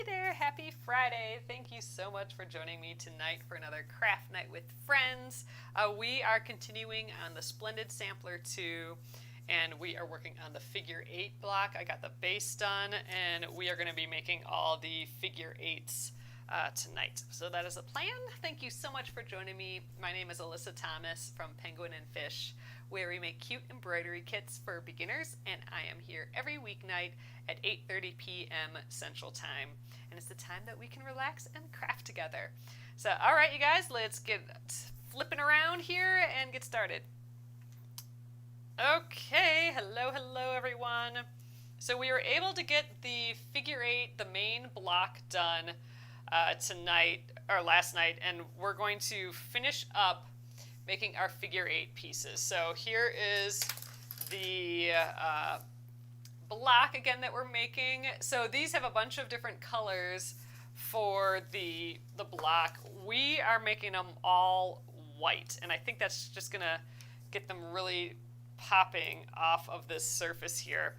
Hey there, happy Friday. Thank you so much for joining me tonight for another craft night with friends. We are continuing on the Splendid Sampler 2, and we are working on the figure 8 block. I got the base done, and we are going to be making all the figure 8s tonight. So that is the plan. Thank you so much for joining me. My name is Alyssa Thomas from Penguin and Fish, where we make cute embroidery kits for beginners, and I am here every weeknight at 8:30 p.m. Central Time, and it's the time that we can relax and craft together. So, all right, you guys, let's get flipping around here and get started. Okay, hello everyone. So we were able to get the figure 8, the main block, done tonight, or last night, and we're going to finish up making our figure 8 pieces. So here is the block again that we're making. So these have a bunch of different colors for the block. We are making them all white, and I think that's just gonna get them really popping off of this surface here,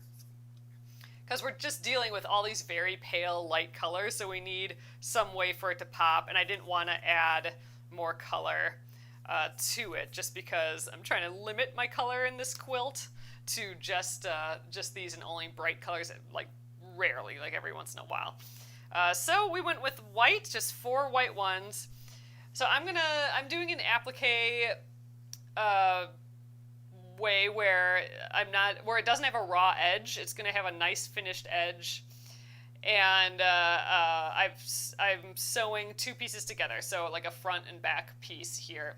because we're just dealing with all these very pale light colors, so we need some way for it to pop, and I didn't want to add more color to it, just because I'm trying to limit my color in this quilt to just these and only bright colors, like rarely, like every once in a while. So we went with white, just 4 white ones. So I'm doing an applique way where it doesn't have a raw edge. It's gonna have a nice finished edge, and I'm sewing 2 pieces together, so like a front and back piece here.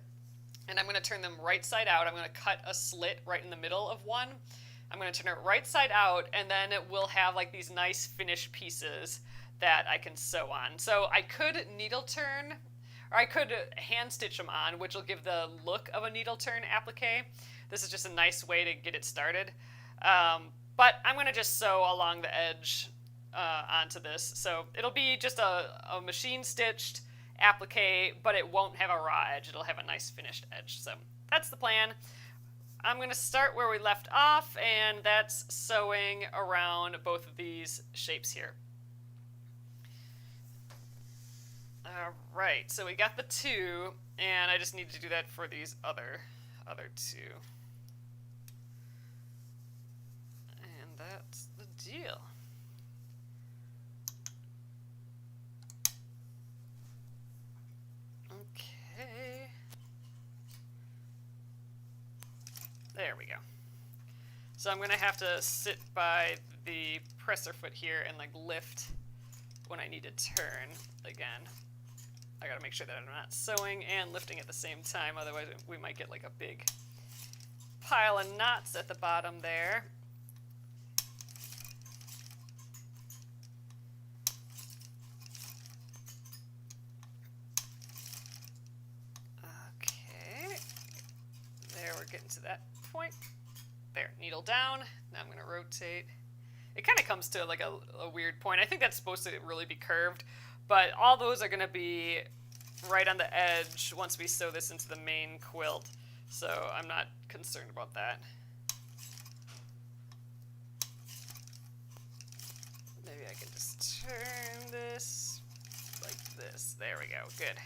And I'm going to turn them right side out. I'm going to cut a slit right in the middle of one. I'm going to turn it right side out, and then it will have like these nice finished pieces that I can sew on. So I could needle turn, or I could hand stitch them on, which will give the look of a needle turn applique. This is just a nice way to get it started. But I'm going to just sew along the edge onto this. So it'll be just a machine stitched applique, but it won't have a raw edge. It'll have a nice finished edge. So that's the plan. I'm going to start where we left off, and that's sewing around both of these shapes here. All right, so we got the 2, and I just need to do that for these other 2. And that's the deal. Okay. There we go. So I'm going to have to sit by the presser foot here and like lift when I need to turn again. I got to make sure that I'm not sewing and lifting at the same time, otherwise we might get like a big pile of knots at the bottom there. Getting to that point. There, needle down. Now I'm going to rotate. It kind of comes to like a weird point. I think that's supposed to really be curved, but all those are going to be right on the edge once we sew this into the main quilt, so I'm not concerned about that. Maybe I can just turn this like this. There we go. Good.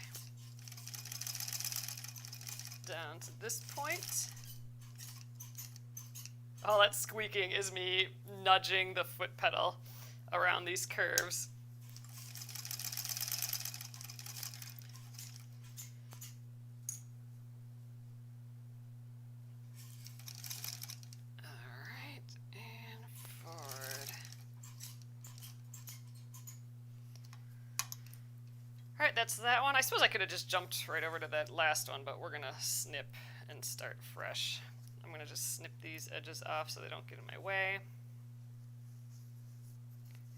Down to this point. All that squeaking is me nudging the foot pedal around these curves. All right, and forward. All right, that's that one. I suppose I could have just jumped right over to that last one, but we're going to snip and start fresh. I'm going to just snip these edges off so they don't get in my way.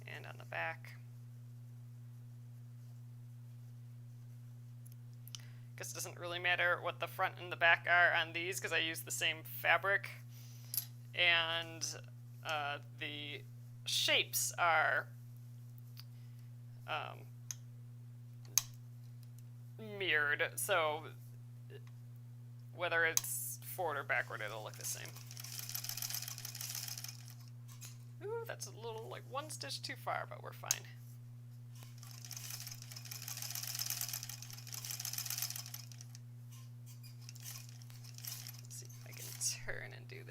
And on the back. Guess it doesn't really matter what the front and the back are on these because I use the same fabric. And the shapes are mirrored, so whether it's forward or backward, it'll look the same. Ooh, that's a little like 1 stitch too far, but we're fine.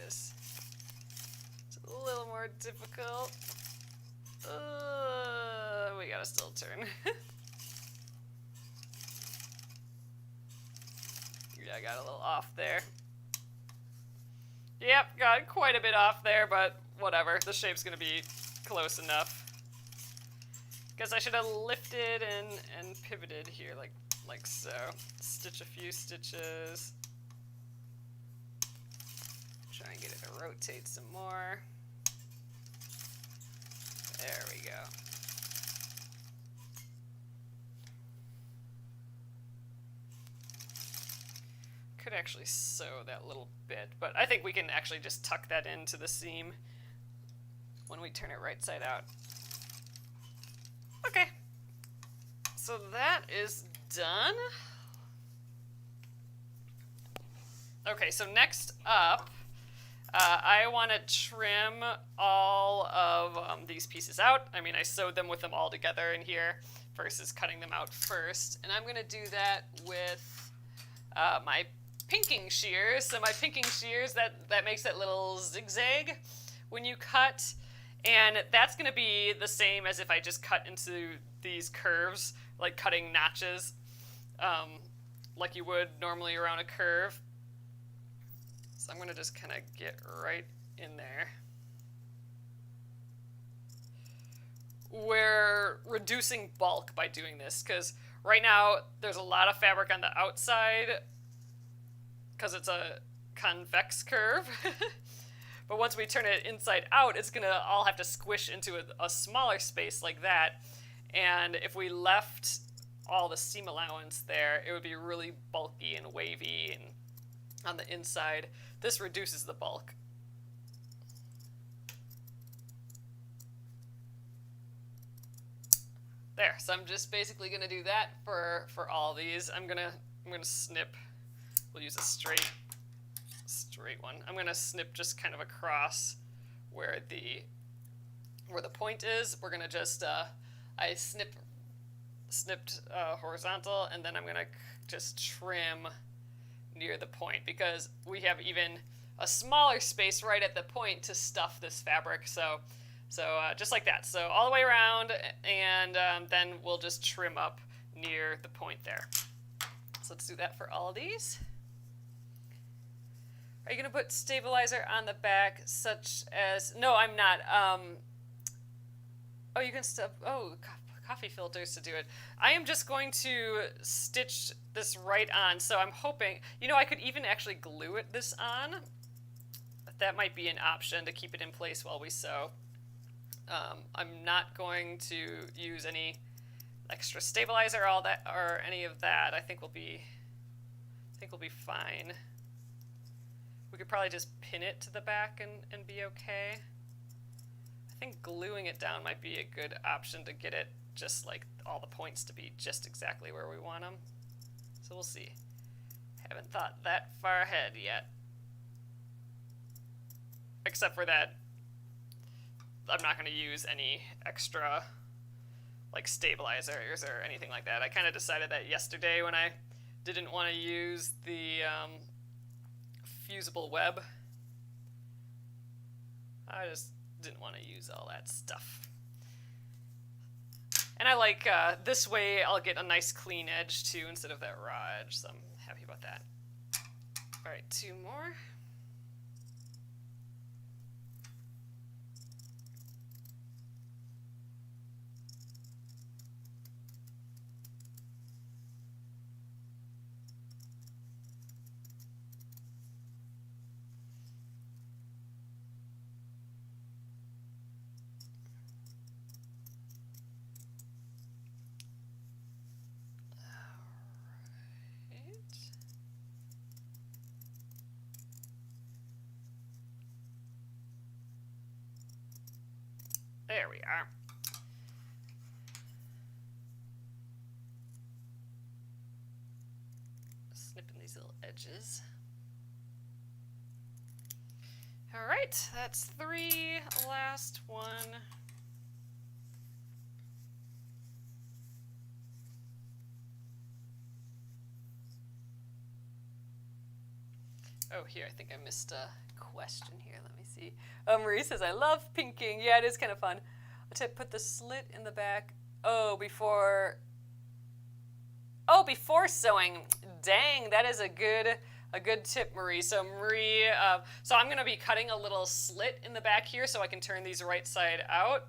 this. It's a little more difficult. We gotta still turn. Yeah, I got a little off there. Yep, got quite a bit off there, but whatever. The shape's gonna be close enough. Guess I should have lifted and pivoted here, like so. Stitch a few stitches. Try and get it to rotate some more. There we go. Could actually sew that little bit, but I think we can actually just tuck that into the seam when we turn it right side out. Okay, so that is done. Okay, so next up, I want to trim all of these pieces out. I mean, I sewed them with them all together in here versus cutting them out first. And I'm going to do that with my pinking shears. So my pinking shears, that makes that little zigzag when you cut. And that's going to be the same as if I just cut into these curves, like cutting notches, like you would normally around a curve. So I'm going to just kind of get right in there. We're reducing bulk by doing this because right now there's a lot of fabric on the outside because it's a convex curve. But once we turn it inside out, it's going to all have to squish into a smaller space like that. And if we left all the seam allowance there, it would be really bulky and wavy and on the inside. This reduces the bulk. There, so I'm just basically gonna do that for all these. I'm gonna snip. We'll use a straight one. I'm gonna snip just kind of across where the point is. We're gonna just I snipped horizontal, and then I'm gonna just trim near the point because we have even a smaller space right at the point to stuff this fabric. So just like that. So all the way around, and then we'll just trim up near the point there. So let's do that for all of these. Are you going to put stabilizer on the back such as... No, I'm not. Oh, you can stuff... Oh, coffee filters to do it. I am just going to stitch this right on. So I'm hoping... You know, I could even actually glue this on. That might be an option to keep it in place while we sew. I'm not going to use any extra stabilizer or any of that. I think we'll be fine. We could probably just pin it to the back and be okay. I think gluing it down might be a good option to get it just like all the points to be just exactly where we want them. So we'll see. Haven't thought that far ahead yet. Except for that, I'm not going to use any extra like stabilizers or anything like that. I kind of decided that yesterday when I didn't want to use the fusible web. I just didn't want to use all that stuff. And I like this way I'll get a nice clean edge too instead of that raw edge, so I'm happy about that. All right, 2 more. There we are. Snipping these little edges. All right, that's 3. Last one. Oh, here, I think I missed a question here. Let me see. Marie says, I love pinking. Yeah, it is kind of fun. To put the slit in the back. Oh, before sewing. Dang, that is a good tip, Marie. So Marie, so I'm gonna be cutting a little slit in the back here so I can turn these right side out.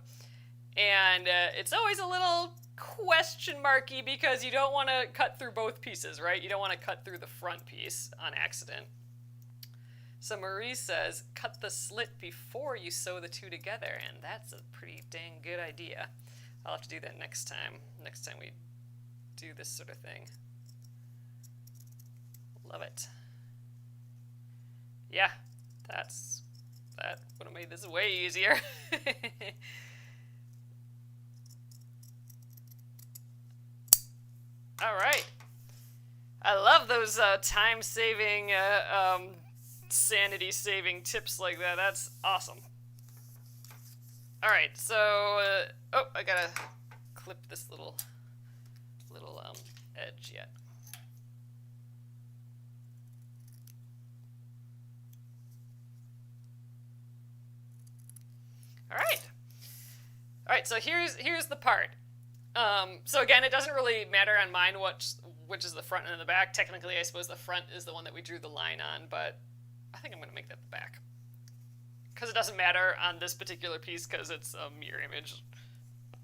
And it's always a little question marky because you don't want to cut through both pieces, right? You don't want to cut through the front piece on accident. So Marie says, cut the slit before you sew the two together, and that's a pretty dang good idea. I'll have to do that next time we do this sort of thing. Love it. Yeah, that would have made this way easier. All right. I love those time-saving, sanity-saving tips like that. That's awesome. All right, so oh, I gotta clip this little edge yet. All right. So here's the part. So again, it doesn't really matter on mine which is the front and the back. Technically, I suppose the front is the one that we drew the line on, but I think I'm going to make that the back. Because it doesn't matter on this particular piece because it's a mirror image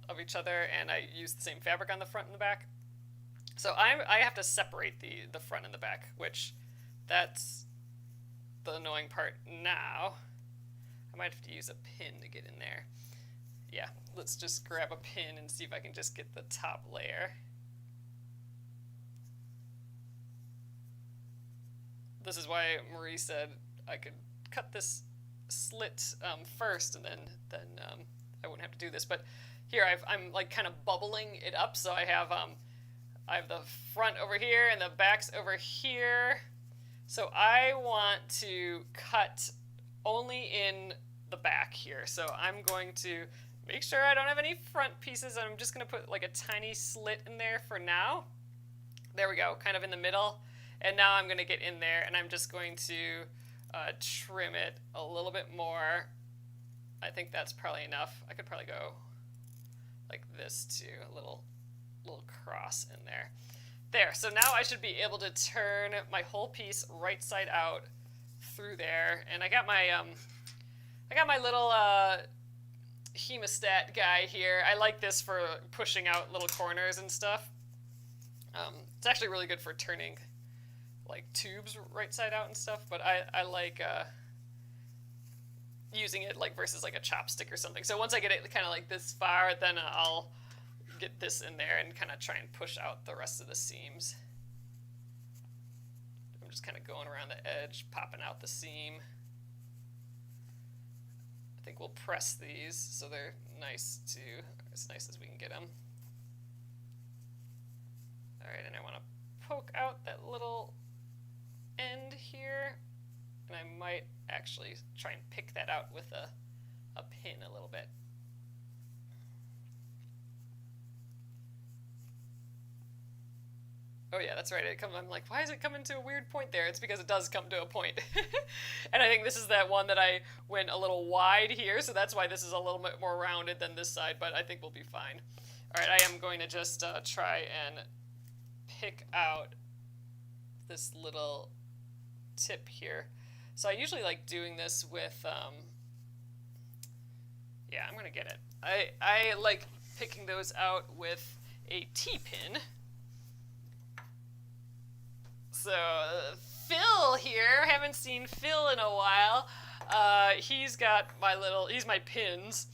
of each other, and I use the same fabric on the front and the back. So I have to separate the front and the back, which that's the annoying part now. I might have to use a pin to get in there. Yeah, let's just grab a pin and see if I can just get the top layer. This is why Marie said I could cut this slit first, and then I wouldn't have to do this. But here I'm like kind of bubbling it up, so I have the front over here and the back's over here. So I want to cut only in the back here. So I'm going to make sure I don't have any front pieces, and I'm just going to put like a tiny slit in there for now. There we go, kind of in the middle. And now I'm going to get in there, and I'm just going to trim it a little bit more. I think that's probably enough. I could probably go like this too, a little cross in there. There, so now I should be able to turn my whole piece right side out through there. And I got my little hemostat guy here. I like this for pushing out little corners and stuff. It's actually really good for turning like tubes right side out and stuff, but I like using it like versus like a chopstick or something. So once I get it kind of like this far, then I'll get this in there and kind of try and push out the rest of the seams. I'm just kind of going around the edge, popping out the seam. I think we'll press these so they're nice too, as nice as we can get them. All right, and I want to poke out that little end here, and I might actually try and pick that out with a pin a little bit. Oh yeah, that's right. I'm like, why is it coming to a weird point there? It's because it does come to a point. And I think this is that one that I went a little wide here, so that's why this is a little bit more rounded than this side, but I think we'll be fine. All right, I am going to just try and pick out this little tip here. So I usually like doing this with, yeah, I'm gonna get it. I like picking those out with a T-pin. So Phil here, haven't seen Phil in a while. He's my pins.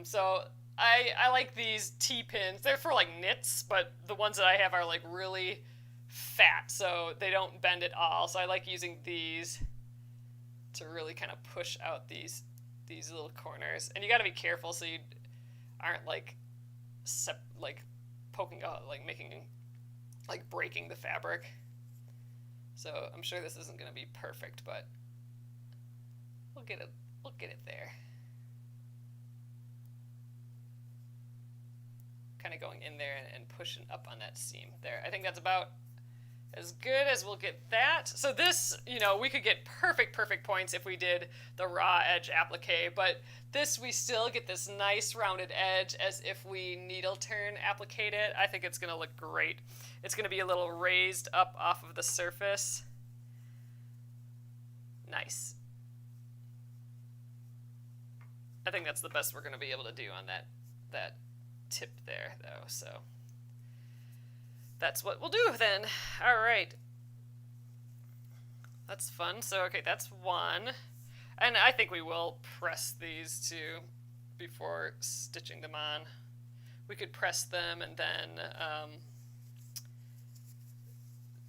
So I like these T-pins. They're for like knits, but the ones that I have are like really fat, so they don't bend at all. So I like using these to really kind of push out these little corners. And you got to be careful so you aren't like poking out, like breaking the fabric. So I'm sure this isn't going to be perfect, but we'll get it there. Kind of going in there and pushing up on that seam there. I think that's about as good as we'll get that. So this, we could get perfect points if we did the raw edge applique, but this we still get this nice rounded edge as if we needle turn appliqued it. I think it's going to look great. It's going to be a little raised up off of the surface. Nice. I think that's the best we're going to be able to do on that tip there, though, so that's what we'll do then. All right. That's fun. So, okay, that's one. And I think we will press these two before stitching them on. We could press them and then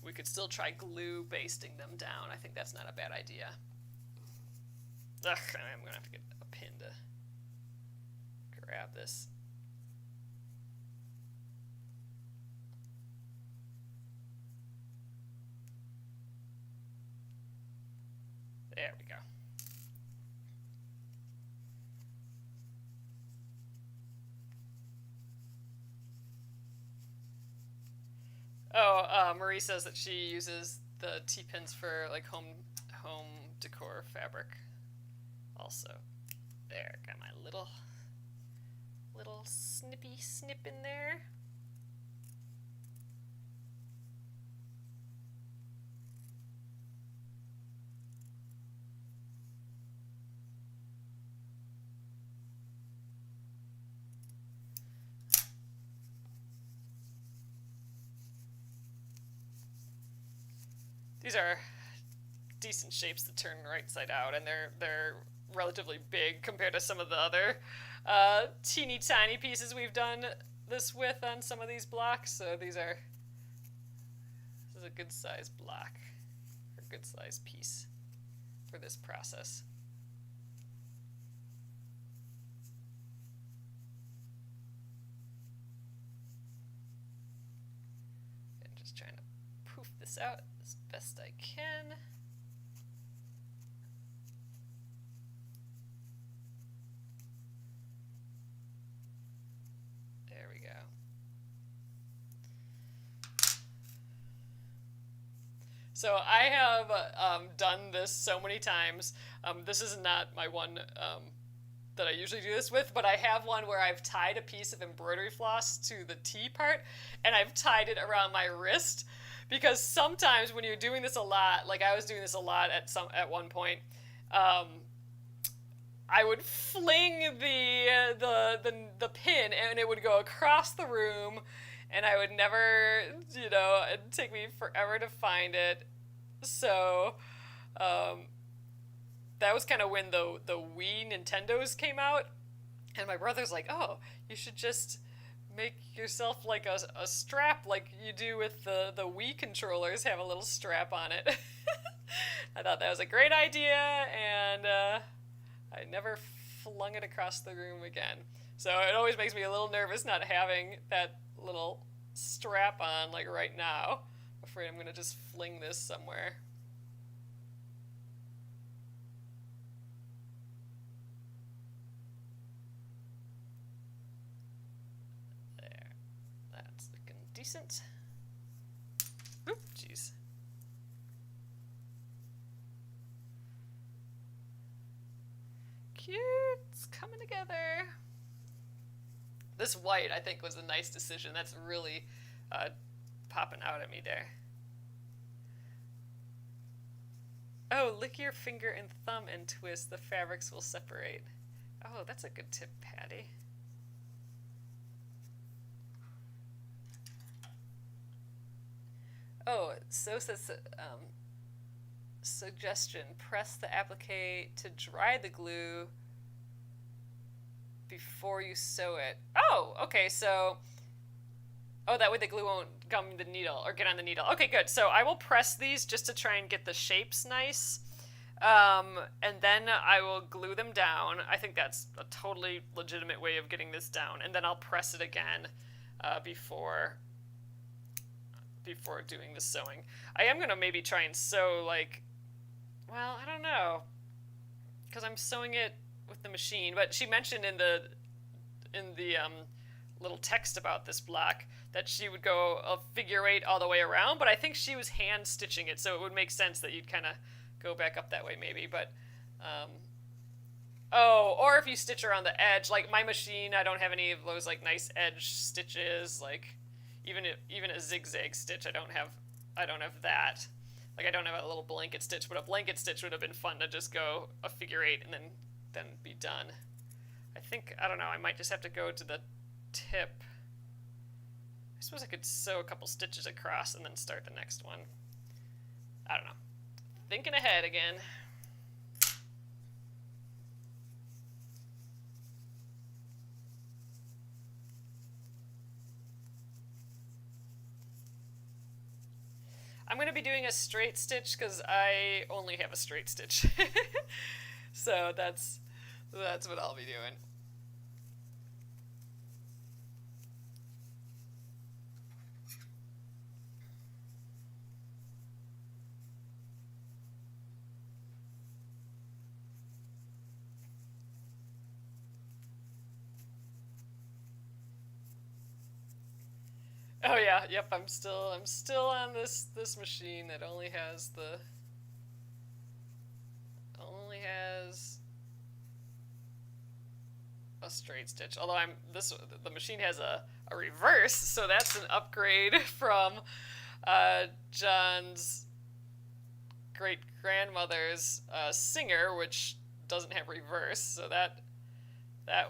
we could still try glue basting them down. I think that's not a bad idea. Ugh, I'm going to have to get a pin to grab this. There we go. Oh, Marie says that she uses the T-pins for like home decor fabric. Also, there, got my little snippy snip in there. These are decent shapes to turn right side out, and they're relatively big compared to some of the other teeny tiny pieces we've done this with on some of these blocks. So this is a good size block, or good size piece for this process. And just trying to poof this out as best I can. There we go. So I have done this so many times. This is not my one that I usually do this with, but I have one where I've tied a piece of embroidery floss to the T part, and I've tied it around my wrist. Because sometimes when you're doing this a lot, like I was doing this a lot at one point, I would fling the pin and it would go across the room, and I would never, it'd take me forever to find it. So that was kind of when the Wii Nintendos came out, and my brother's like, "Oh, you should just make yourself like a strap like you do with the Wii controllers, have a little strap on it." I thought that was a great idea, and I never flung it across the room again. So it always makes me a little nervous not having that little strap on like right now. I'm afraid I'm going to just fling this somewhere. Decent. Oop, jeez. Cute. It's coming together. This white, I think, was a nice decision. That's really popping out at me there. Oh, lick your finger and thumb and twist. The fabrics will separate. Oh, that's a good tip, Patty. Oh, so says suggestion: press the applique to dry the glue before you sew it. Oh, okay. So, that way the glue won't gum the needle or get on the needle. Okay, good. So I will press these just to try and get the shapes nice, and then I will glue them down. I think that's a totally legitimate way of getting this down, and then I'll press it again before doing the sewing. I am going to maybe try and sew I don't know, because I'm sewing it with the machine, but she mentioned in the little text about this block that she would go a figure eight all the way around, but I think she was hand stitching it, so it would make sense that you'd kind of go back up that way maybe. But oh, or if you stitch around the edge, like my machine, I don't have any of those like nice edge stitches, like even a zigzag stitch, I don't have that. Like I don't have a little blanket stitch, but a blanket stitch would have been fun to just go a figure eight and then be done. I think, I don't know, I might just have to go to the tip. I suppose I could sew a couple stitches across and then start the next one. I don't know. Thinking ahead again. I'm going to be doing a straight stitch because I only have a straight stitch. So that's what I'll be doing. Oh yeah, yep, I'm still on this machine that only has a straight stitch. Although the machine has a reverse, so that's an upgrade from John's great grandmother's Singer, which doesn't have reverse, so that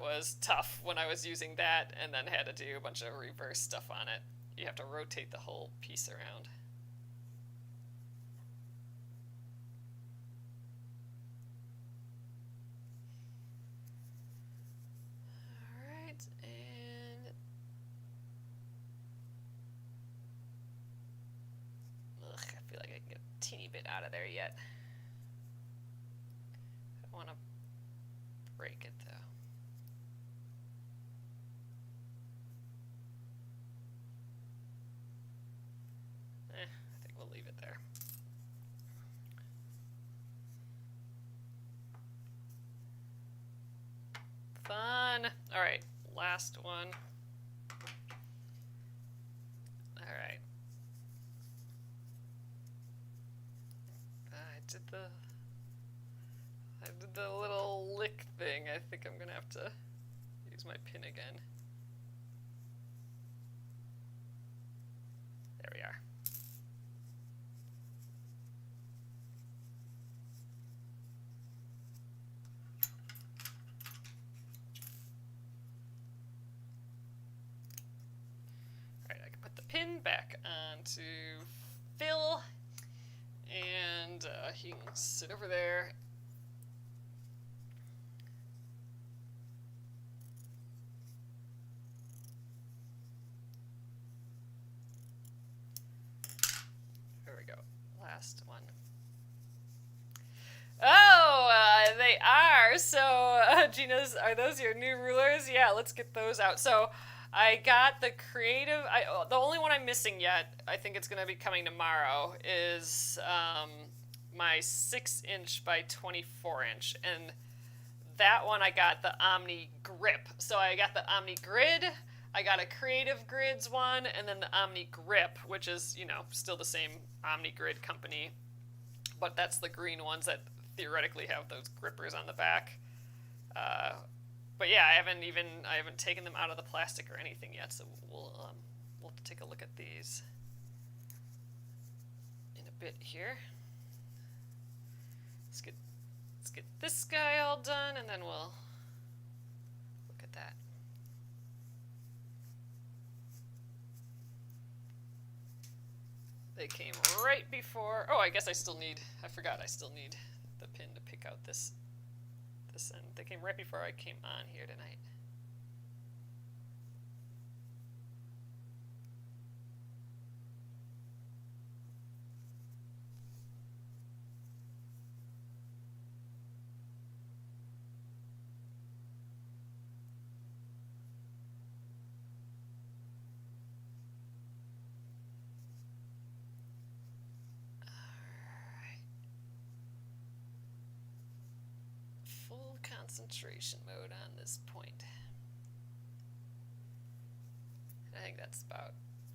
was tough when I was using that and then had to do a bunch of reverse stuff on it. You have to rotate the whole piece around. Alright, and ugh, I feel like I can get a teeny bit out of there yet. I don't want to break it though. I think we'll leave it there. Fun. All right, last one. All right. I did the little lick thing. I think I'm gonna have to use my pin again. There we are. Pin back onto Phil, and he can sit over there. There we go. Last one. Oh, they are. So, Gina's, are those your new rulers? Yeah, let's get those out. So, I got the creative. The only one I'm missing yet, I think it's going to be coming tomorrow, is my 6" by 24", and that one I got the Omni Grip. So I got the Omni Grid, I got a Creative Grids one, and then the Omni Grip, which is, you know, still the same Omni Grid company, but that's the green ones that theoretically have those grippers on the back. But yeah, I haven't taken them out of the plastic or anything yet, so we'll have to take a look at these in a bit here. Let's get this guy all done, and then we'll look at that. They came right before. Oh, I guess I forgot I still need the pin to pick out this end. They came right before I came on here tonight. Concentration mode on this point. I think that's about,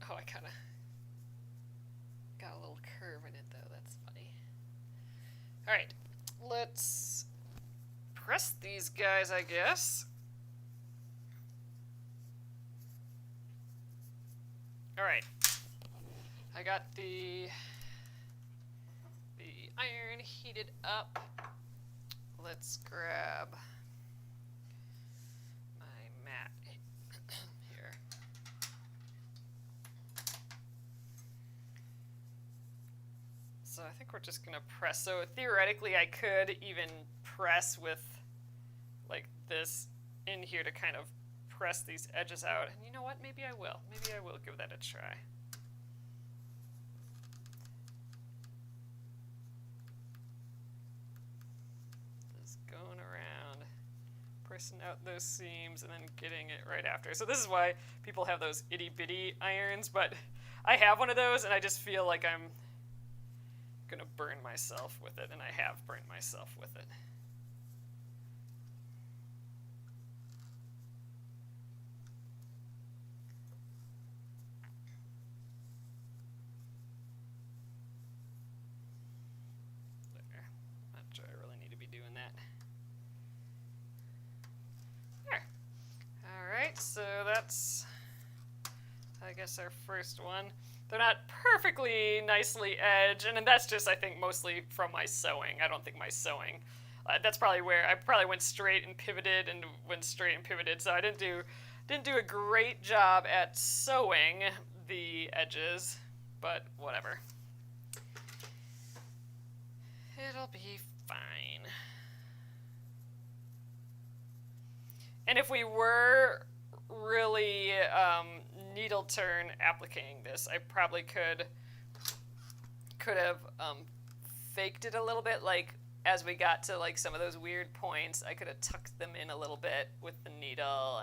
oh, I kind of got a little curve in it though. That's funny. All right, let's press these guys, I guess. All right, I got the iron heated up. Let's grab my mat here. So I think we're just gonna press. So theoretically I could even press with like this in here to kind of press these edges out. And you know what? Maybe I will. Maybe I will give that a try. Pressing out those seams and then getting it right after. So this is why people have those itty bitty irons, but I have one of those and I just feel like I'm gonna burn myself with it, and I have burnt myself with it. There. Not sure I really need to be doing that. So that's, I guess, our first one. They're not perfectly nicely edged, and that's just, I think, mostly from my sewing. I don't think my sewing, that's probably where I probably went straight and pivoted and went straight and pivoted. So I didn't do a great job at sewing the edges, but whatever. It'll be fine. And if we were really needle turn applicating this, I probably could have faked it a little bit, like as we got to like some of those weird points, I could have tucked them in a little bit with the needle,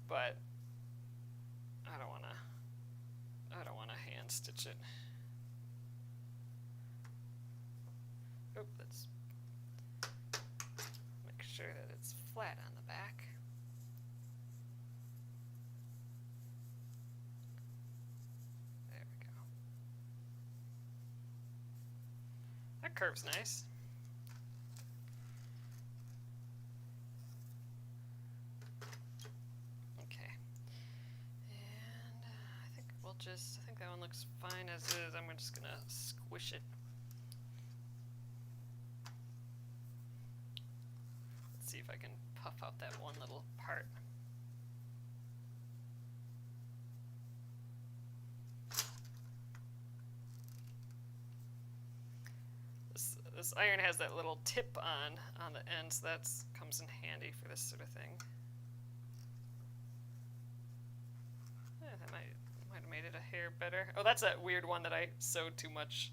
but I don't want to hand stitch it. Oop, let's make sure that it's flat on the back. That curve's nice. Okay. And I think I think that one looks fine as is. I'm just gonna squish it. Let's see if I can puff out that one little part. This iron has that little tip on the end, so that comes in handy for this sort of thing. Yeah, that might have made it a hair better. Oh, that's that weird one that I sewed too much.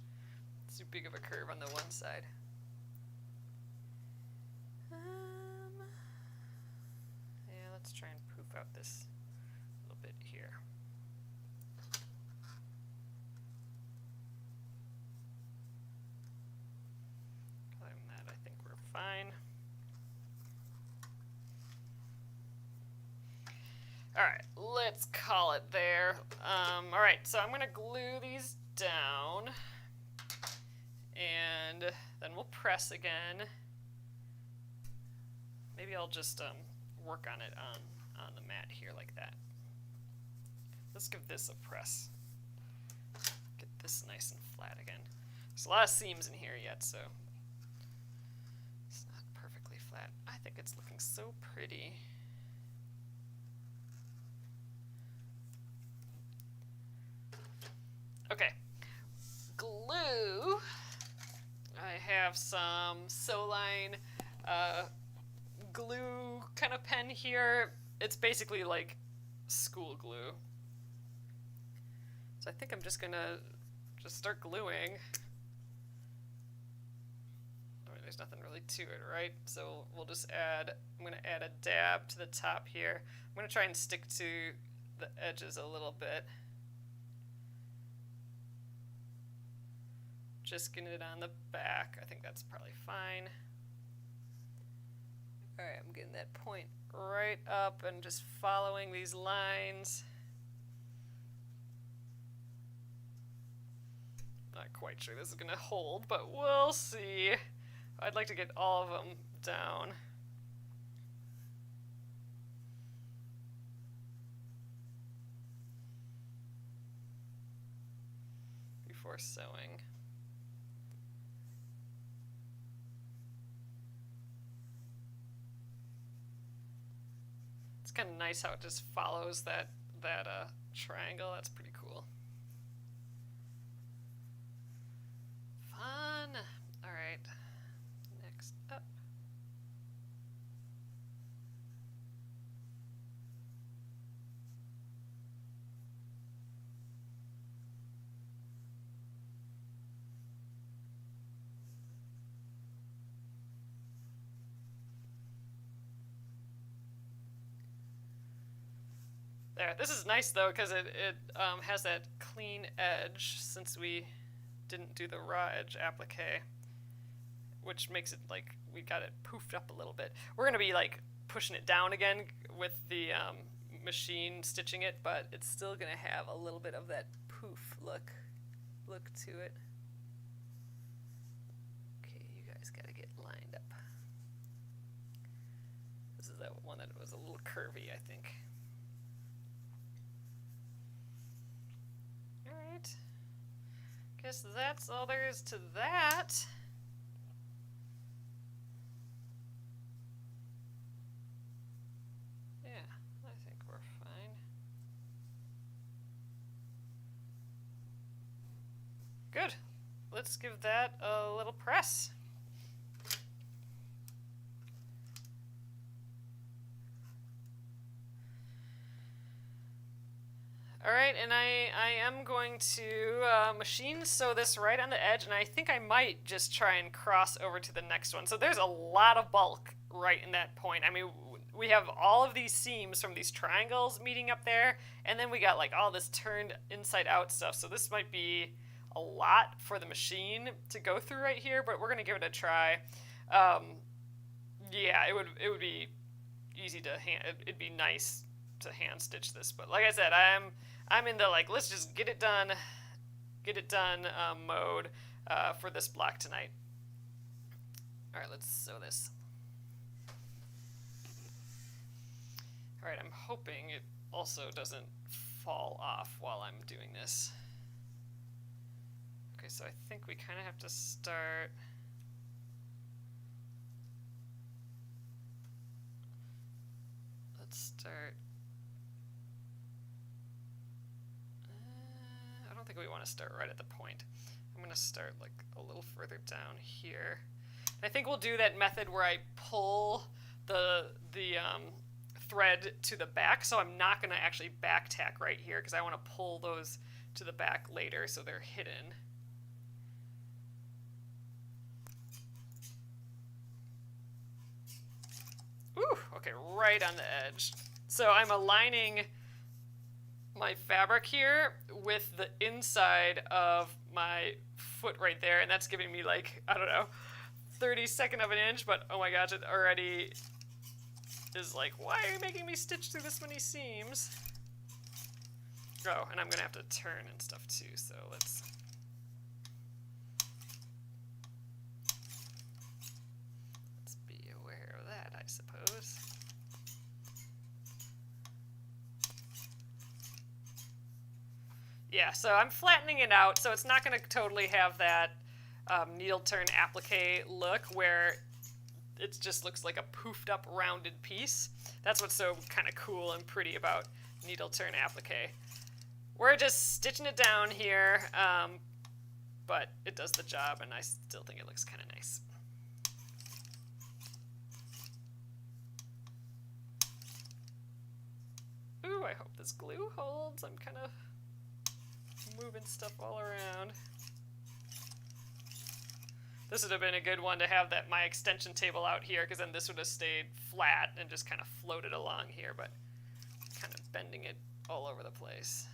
It's too big of a curve on the one side. Yeah, let's try and poof out this little bit here. Fine. All right, let's call it there. All right, so I'm gonna glue these down, and then we'll press again. Maybe I'll just work on it on the mat here like that. Let's give this a press. Get this nice and flat again. There's a lot of seams in here yet, so it's not perfectly flat. I think it's looking so pretty. Okay, glue. I have some Sewline glue kind of pen here. It's basically like school glue. So I think I'm just gonna start gluing. I mean, there's nothing really to it, right? So we'll just add, I'm gonna add a dab to the top here. I'm gonna try and stick to the edges a little bit. Just getting it on the back. I think that's probably fine. All right, I'm getting that point right up and just following these lines. Not quite sure this is gonna hold, but we'll see. I'd like to get all of them down. Before sewing. It's kind of nice how it just follows that triangle. That's pretty cool. Fun. All right. Next up. There. This is nice though because it has that clean edge since we didn't do the raw edge applique, which makes it like we got it poofed up a little bit. We're gonna be like pushing it down again with the machine stitching it, but it's still gonna have a little bit of that poof look to it. Okay, you guys gotta get lined up. This is that one that was a little curvy, I think. Guess that's all there is to that. Yeah, I think we're fine. Good. Let's give that a little press. All right, and I am going to machine sew this right on the edge, and I think I might just try and cross over to the next one. So there's a lot of bulk right in that point. I mean, we have all of these seams from these triangles meeting up there, and then we got like all this turned inside out stuff. So this might be a lot for the machine to go through right here, but we're gonna give it a try. Yeah, it would be easy to it'd be nice to hand stitch this, but like I said, I'm in the like let's just get it done mode for this block tonight. All right, let's sew this. All right, I'm hoping it also doesn't fall off while I'm doing this. Okay, so I think we kind of have to start. Let's start. I don't think we want to start right at the point. I'm going to start like a little further down here. And I think we'll do that method where I pull the thread to the back, so I'm not going to actually back tack right here because I want to pull those to the back later so they're hidden. Ooh, okay, right on the edge. So I'm aligning my fabric here with the inside of my foot right there, and that's giving me like, I don't know, 32nd of an inch, but oh my gosh, it already is like, why are you making me stitch through this many seams? Oh, and I'm gonna have to turn and stuff too, so let's be aware of that, I suppose. Yeah, so I'm flattening it out, so it's not going to totally have that needle turn applique look where it just looks like a poofed up rounded piece. That's what's so kind of cool and pretty about needle turn applique. We're just stitching it down here, but it does the job, and I still think it looks kind of nice. Ooh, I hope this glue holds. I'm kind of moving stuff all around. This would have been a good one to have my extension table out here, because then this would have stayed flat and just kind of floated along here, but kind of bending it all over the place.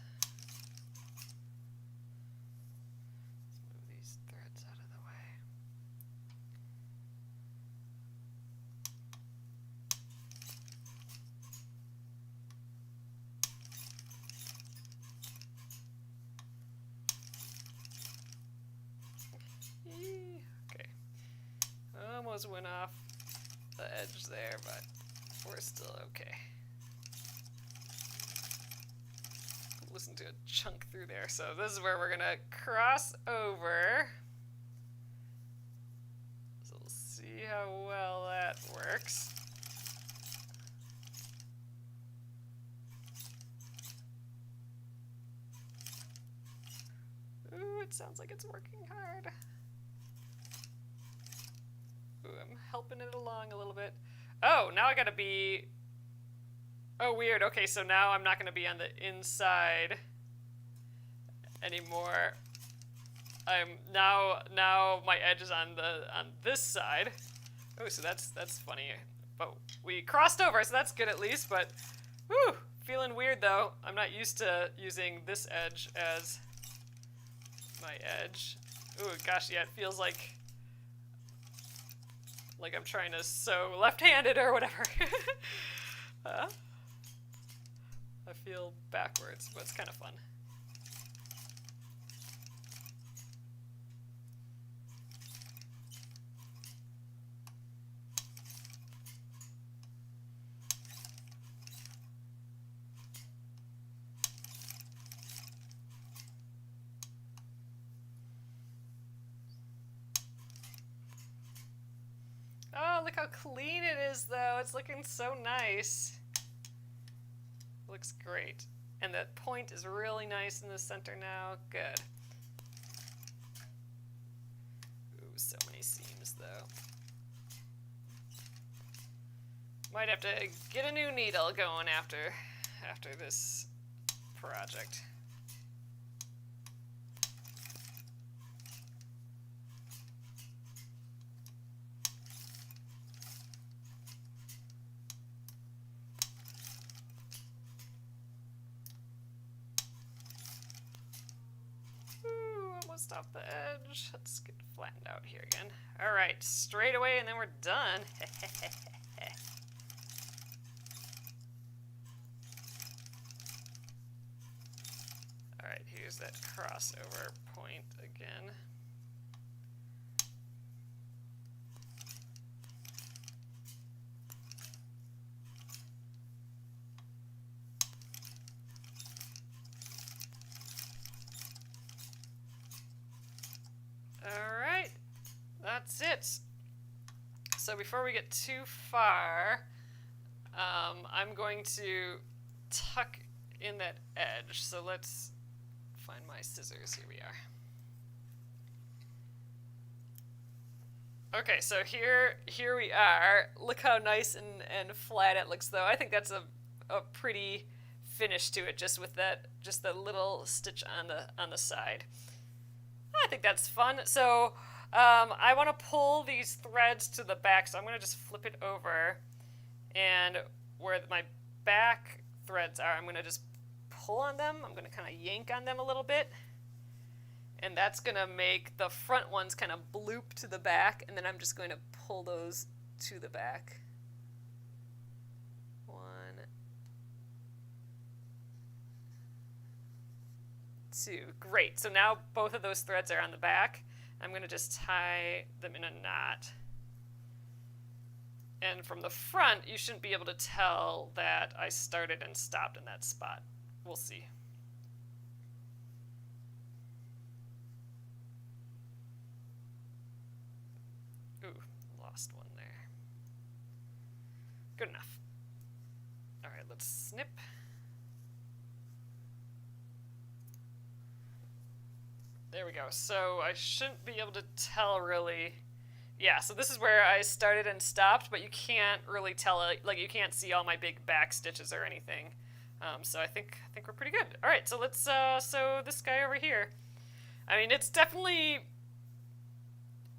Let's move these threads out of the way. almost went off the edge there, but we're still okay. Listen to a chunk through there. So this is where we're gonna cross over. So we'll see how well that works. Ooh, it sounds like it's working hard. Ooh, I'm helping it along a little bit. Oh, now I gotta be... Oh, weird. Okay, so now I'm not gonna be on the inside anymore. Now my edge is on this side. Oh, so that's funny. But we crossed over, so that's good at least, but whew, feeling weird though. I'm not used to using this edge as my edge. Ooh, gosh, yeah, it feels like I'm trying to sew left-handed or whatever. I feel backwards, but it's kind of fun. Oh, look how clean it is, though. It's looking so nice. Looks great. And that point is really nice in the center now. Good. Ooh, so many seams, though. Might have to get a new needle going after this project. Off the edge. Let's get flattened out here again. All right, straight away, and then we're done. All right, here's that crossover point again. Alright, that's it. So before we get too far, I'm going to tuck in that edge. So let's find my scissors. Here we are. Okay, so here we are. Look how nice and flat it looks, though. I think that's a pretty finish to it, just with the little stitch on the side. I think that's fun. So I want to pull these threads to the back, so I'm going to just flip it over, and where my back threads are, I'm going to just pull on them. I'm going to kind of yank on them a little bit, and that's going to make the front ones kind of bloop to the back, and then I'm just going to pull those to the back. 1, 2. Great. So now both of those threads are on the back. I'm going to just tie them in a knot. And from the front, you shouldn't be able to tell that I started and stopped in that spot. We'll see. Ooh, lost one there. Good enough. All right, let's snip. There we go. So I shouldn't be able to tell really. Yeah, so this is where I started and stopped, but you can't really tell it. Like, you can't see all my big back stitches or anything. So I think we're pretty good. All right, so let's sew this guy over here. I mean, it's definitely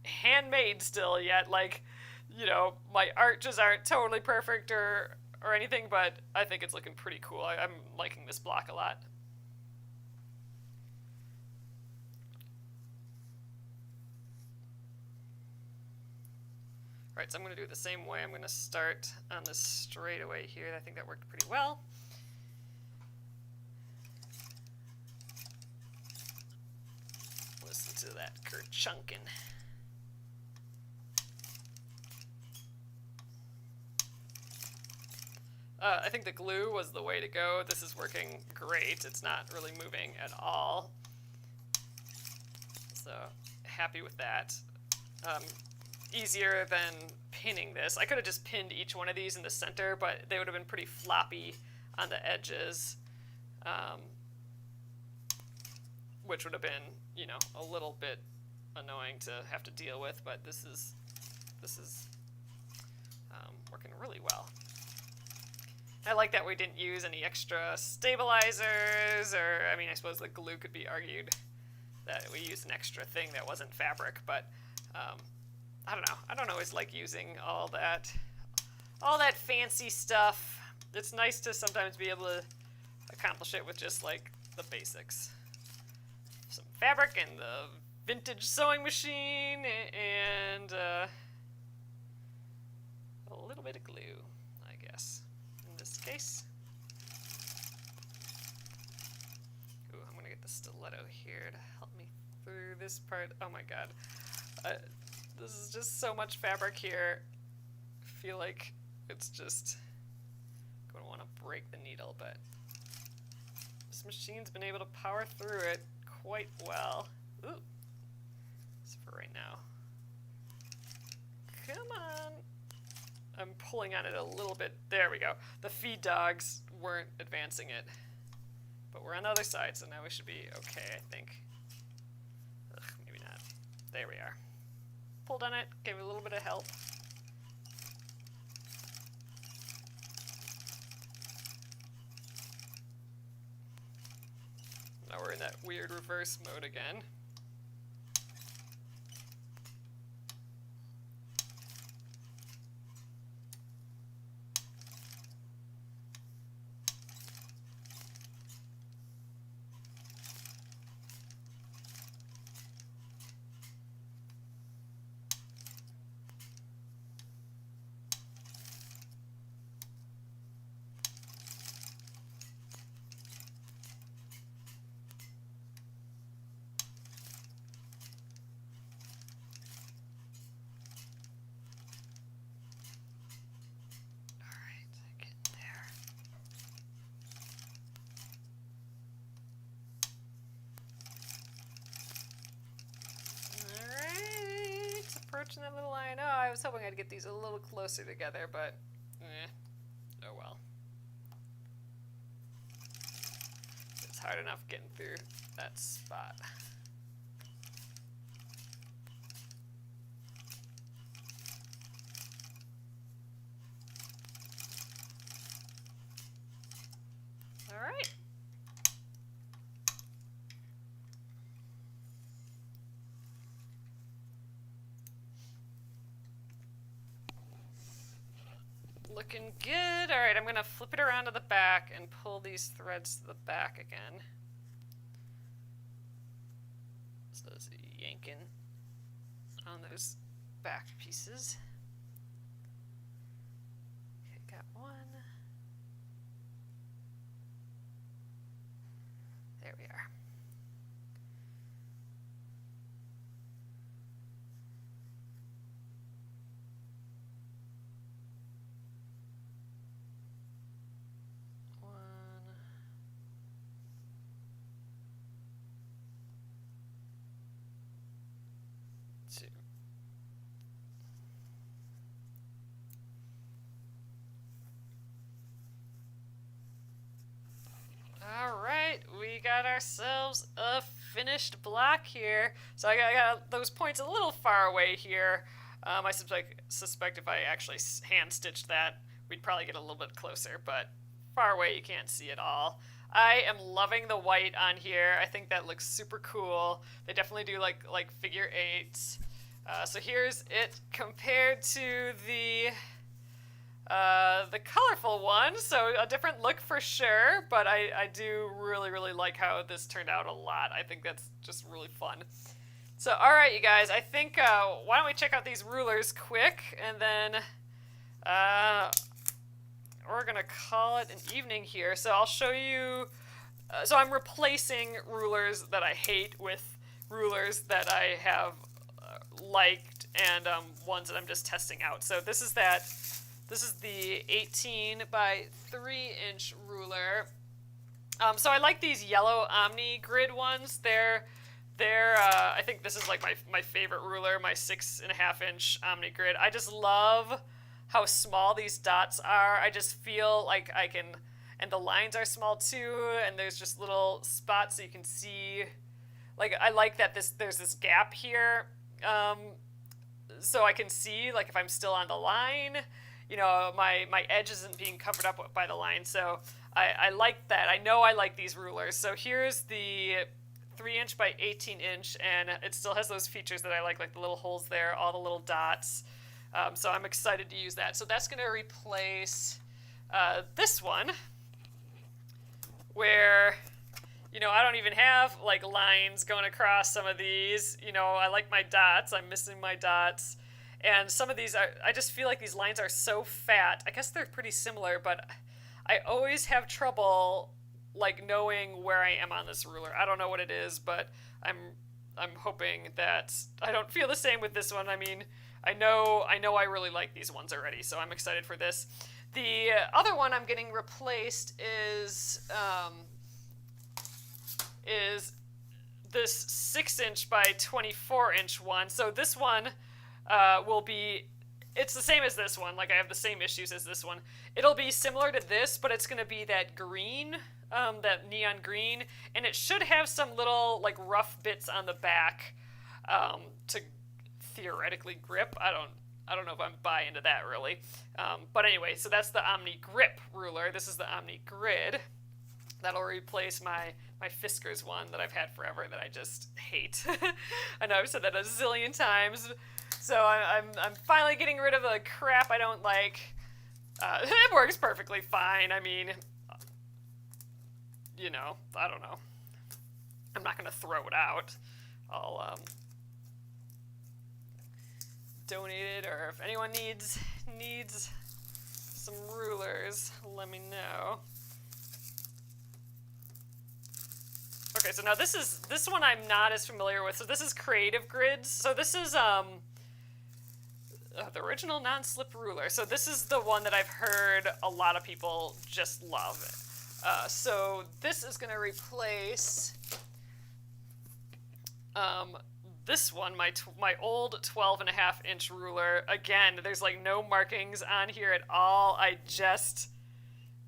handmade still yet. Like, you know, my arches aren't totally perfect or anything, but I think it's looking pretty cool. I'm liking this block a lot. All right, so I'm going to do it the same way. I'm going to start on this straightaway here. I think that worked pretty well. Listen to that kerchunkin'. I think the glue was the way to go. This is working great. It's not really moving at all. So happy with that. Easier than pinning this. I could have just pinned each one of these in the center, but they would have been pretty floppy on the edges, which would have been, you know, a little bit annoying to have to deal with. But this is working really well. I like that we didn't use any extra stabilizers, or, I mean, I suppose the glue could be argued that we used an extra thing that wasn't fabric, but I don't know. I don't always like using all that fancy stuff. It's nice to sometimes be able to accomplish it with just like the basics. Some fabric and the vintage sewing machine and a little bit of glue, I guess, in this case. Ooh, I'm gonna get the stiletto here to help me through this part. Oh my god. This is just so much fabric here. I feel like it's just going to want to break the needle, but this machine's been able to power through it quite well. Ooh. That's for right now. Come on. I'm pulling on it a little bit. There we go. The feed dogs weren't advancing it, but we're on the other side, so now we should be okay, I think. Ugh, maybe not. There we are. Pulled on it, gave it a little bit of help. Now we're in that weird reverse mode again. Approaching that little line. Oh, I was hoping I'd get these a little closer together, but oh well. It's hard enough getting through that spot. All right. Looking good. All right, I'm going to flip it around to the back and pull these threads to the back again. So it's yanking on those back pieces. Okay, got one. There we are. Alright, we got ourselves a finished block here. So I got those points a little far away here. I suspect if I actually hand stitched that, we'd probably get a little bit closer, but far away you can't see it all. I am loving the white on here. I think that looks super cool. They definitely do like figure eights. So here's it compared to the colorful one, so a different look for sure, but I do really like how this turned out a lot. I think that's just really fun. So alright you guys, I think why don't we check out these rulers quick, and then we're gonna call it an evening here. So I'll show you, so I'm replacing rulers that I hate with rulers that I have liked and ones that I'm just testing out. So this is that This is the 18 by 3 inch ruler. So I like these yellow Omni grid ones. They're I think this is like my favorite ruler, my 6.5 inch Omni grid. I just love how small these dots are. I just feel like I can, and the lines are small too, and there's just little spots so you can see. Like, I like that there's this gap here, so I can see, like, if I'm still on the line, my edge isn't being covered up by the line. So I like that. I know I like these rulers. So here's the 3 inch by 18 inch, and it still has those features that I like the little holes there, all the little dots. So I'm excited to use that. So that's going to replace this one, where, I don't even have like lines going across some of these. I like my dots. I'm missing my dots. And some of these, I just feel like these lines are so fat. I guess they're pretty similar, but I always have trouble like knowing where I am on this ruler. I don't know what it is, but I'm hoping that I don't feel the same with this one. I mean, I know I really like these ones already, so I'm excited for this. The other one I'm getting replaced is this 6 inch by 24 inch one. So this one will be, it's the same as this one. Like, I have the same issues as this one. It'll be similar to this, but it's going to be that green, that neon green, and it should have some little like rough bits on the back to theoretically grip. I don't know if I'm buying into that really. But anyway, so that's the Omni Grip ruler. This is the Omni Grid. That'll replace my Fiskars one that I've had forever that I just hate. I know I've said that a zillion times. So I'm finally getting rid of the crap I don't like. It works perfectly fine. I mean, I don't know. I'm not going to throw it out. I'll donate it, or if anyone needs some rulers, let me know. Okay, so now this one I'm not as familiar with. So this is Creative Grids. So this is the original non-slip ruler. So this is the one that I've heard a lot of people just love. So this is going to replace this one, my old 12.5 inch ruler. Again, there's like no markings on here at all. I just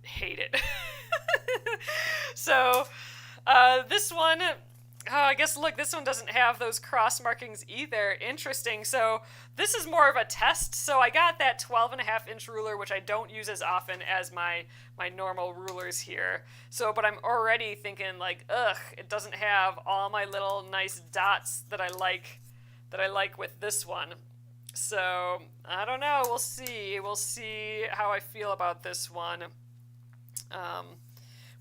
hate it. So this one, I guess, look, this one doesn't have those cross markings either. Interesting. So this is more of a test. So I got that 12.5 inch ruler, which I don't use as often as my normal rulers here. So, but I'm already thinking like, ugh, it doesn't have all my little nice dots that I like with this one. So I don't know. We'll see. We'll see how I feel about this one.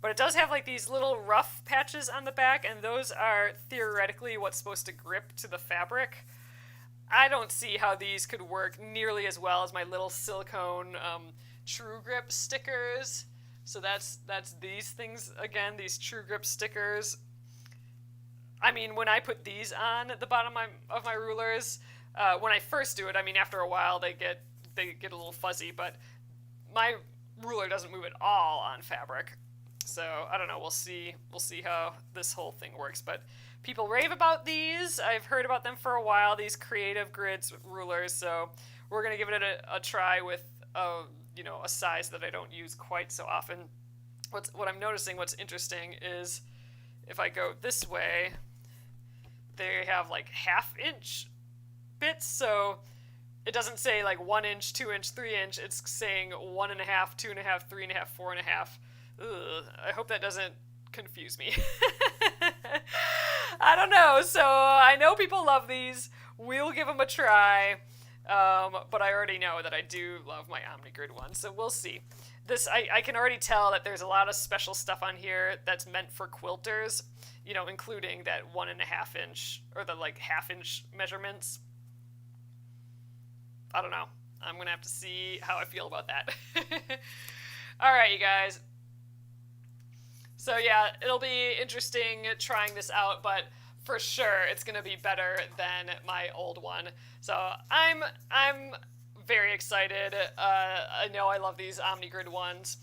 But it does have like these little rough patches on the back, and those are theoretically what's supposed to grip to the fabric. I don't see how these could work nearly as well as my little silicone True Grip stickers. So that's these things again, these True Grip stickers. I mean, when I put these on at the bottom of my rulers, when I first do it, I mean, after a while they get a little fuzzy, but my ruler doesn't move at all on fabric. So I don't know. We'll see how this whole thing works. But people rave about these. I've heard about them for a while. These Creative Grids rulers. So we're gonna give it a try with a size that I don't use quite so often. What I'm noticing, what's interesting is if I go this way, they have like 1/2 inch bits. So it doesn't say like 1 inch, 2 inch, 3 inch. It's saying 1.5, 2.5, 3.5, 4.5. Ugh, I hope that doesn't confuse me. I don't know. So I know people love these. We'll give them a try. But I already know that I do love my OmniGrid one. So we'll see. This I can already tell that there's a lot of special stuff on here that's meant for quilters, including that 1.5 inch or the like 1/2 inch measurements. I don't know. I'm going to have to see how I feel about that. All right, you guys. So yeah, it'll be interesting trying this out, but for sure it's going to be better than my old one. So I'm very excited. I know I love these OmniGrid ones.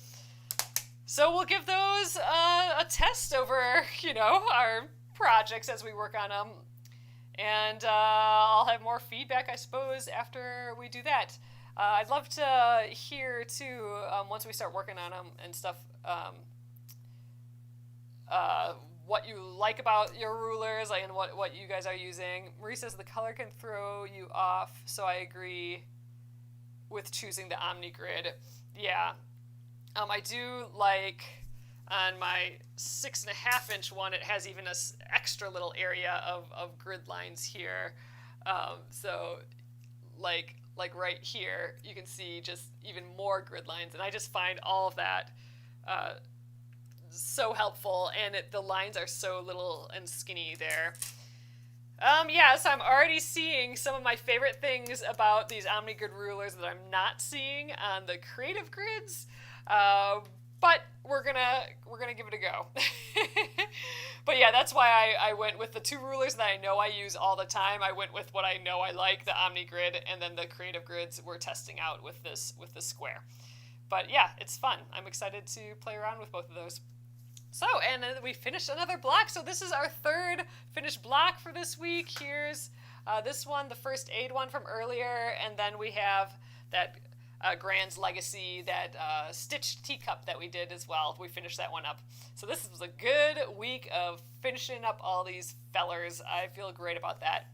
So we'll give those a test over, our projects as we work on them. And I'll have more feedback, I suppose, after we do that. I'd love to hear, too, once we start working on them and stuff, what you like about your rulers, and what you guys are using. Marie says the color can throw you off, so I agree with choosing the OmniGrid. Yeah. I do like on my 6.5-inch one, it has even an extra little area of grid lines here. So like right here, you can see just even more grid lines, and I just find all of that so helpful, and the lines are so little and skinny there. So I'm already seeing some of my favorite things about these OmniGrid rulers that I'm not seeing on the creative grids. But we're gonna give it a go. But yeah, that's why I went with the two rulers that I know I use all the time. I went with what I know I like, the OmniGrid, and then the creative grids we're testing out with this square. But yeah, it's fun. I'm excited to play around with both of those. So, and we finished another block. So this is our third finished block for this week. Here's this one, the first aid one from earlier, and then we have that Grand's Legacy, that stitched teacup that we did as well. We finished that one up. So this was a good week of finishing up all these fellers. I feel great about that.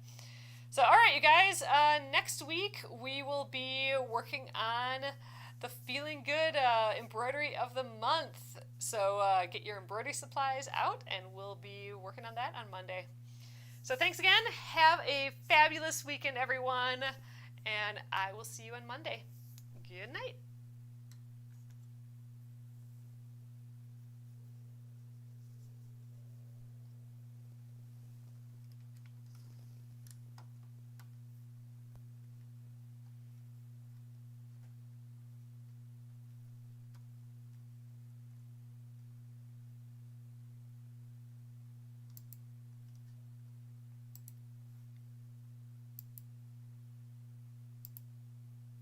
So, all right, you guys, next week we will be working on the Feeling Good embroidery of the month. So get your embroidery supplies out, and we'll be working on that on Monday. So thanks again. Have a fabulous weekend, everyone, and I will see you on Monday. Good night.